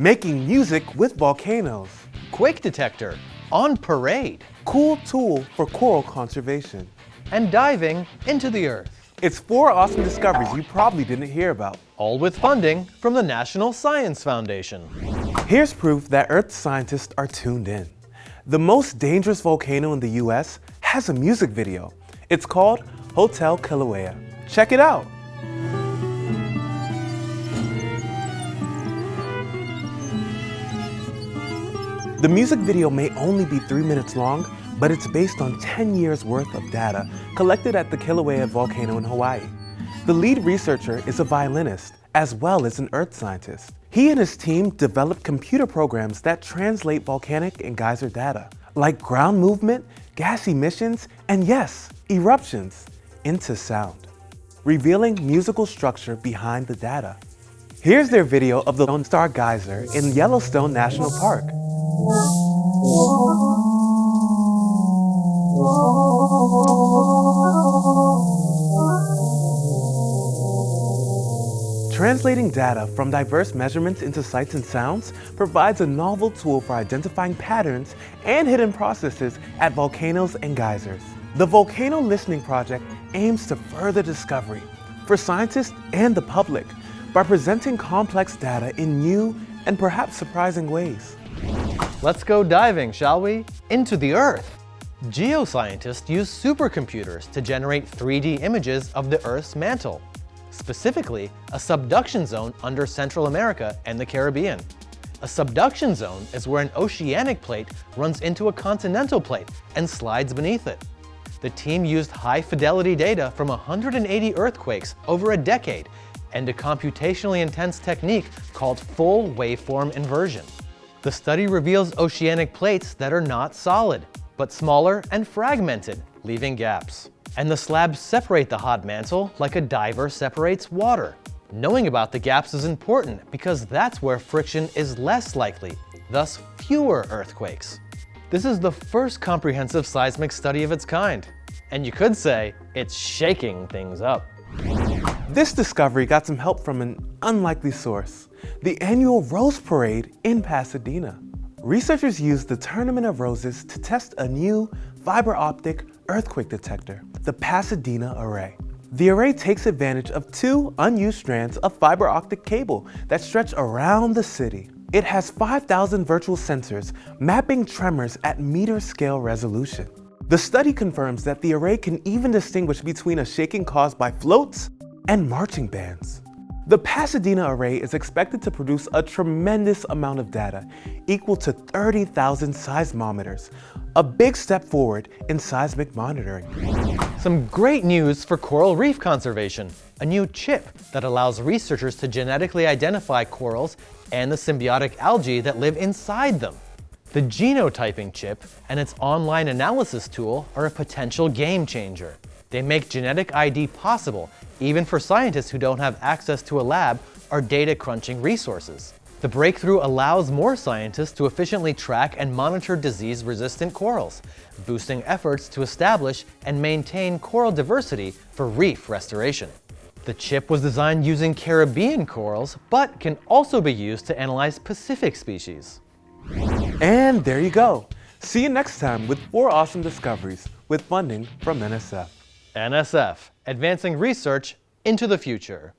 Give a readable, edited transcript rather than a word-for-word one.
Making music with volcanoes. Quake detector on parade. Cool tool for coral conservation. And diving into the earth. It's 4 awesome discoveries you probably didn't hear about. All with funding from the National Science Foundation. Here's proof that Earth scientists are tuned in. The most dangerous volcano in the US has a music video. It's called Hotel Kilauea. Check it out. The music video may only be 3 minutes long, but it's based on 10 years worth of data collected at the Kilauea volcano in Hawaii. The lead researcher is a violinist as well as an earth scientist. He and his team developed computer programs that translate volcanic and geyser data, like ground movement, gas emissions, and yes, eruptions, into sound, revealing musical structure behind the data. Here's their video of the Lone Star Geyser in Yellowstone National Park. Translating data from diverse measurements into sights and sounds provides a novel tool for identifying patterns and hidden processes at volcanoes and geysers. The Volcano Listening Project aims to further discovery for scientists and the public by presenting complex data in new and perhaps surprising ways. Let's go diving, shall we? Into the Earth. Geoscientists use supercomputers to generate 3D images of the Earth's mantle, specifically a subduction zone under Central America and the Caribbean. A subduction zone is where an oceanic plate runs into a continental plate and slides beneath it. The team used high-fidelity data from 180 earthquakes over a decade and a computationally intense technique called full waveform inversion. The study reveals oceanic plates that are not solid, but smaller and fragmented, leaving gaps. And the slabs separate the hot mantle like a diver separates water. Knowing about the gaps is important because that's where friction is less likely, thus fewer earthquakes. This is the first comprehensive seismic study of its kind, and you could say it's shaking things up. This discovery got some help from an unlikely source, the annual Rose Parade in Pasadena. Researchers used the Tournament of Roses to test a new fiber optic earthquake detector, the Pasadena Array. The array takes advantage of 2 unused strands of fiber optic cable that stretch around the city. It has 5,000 virtual sensors mapping tremors at meter-scale resolution. The study confirms that the array can even distinguish between a shaking caused by floats and marching bands. The Pasadena Array is expected to produce a tremendous amount of data, equal to 30,000 seismometers, a big step forward in seismic monitoring. Some great news for coral reef conservation, a new chip that allows researchers to genetically identify corals and the symbiotic algae that live inside them. The genotyping chip and its online analysis tool are a potential game changer. They make genetic ID possible, even for scientists who don't have access to a lab or data crunching resources. The breakthrough allows more scientists to efficiently track and monitor disease-resistant corals, boosting efforts to establish and maintain coral diversity for reef restoration. The chip was designed using Caribbean corals, but can also be used to analyze Pacific species. And there you go. See you next time with 4 awesome discoveries with funding from NSF. NSF, advancing research into the future.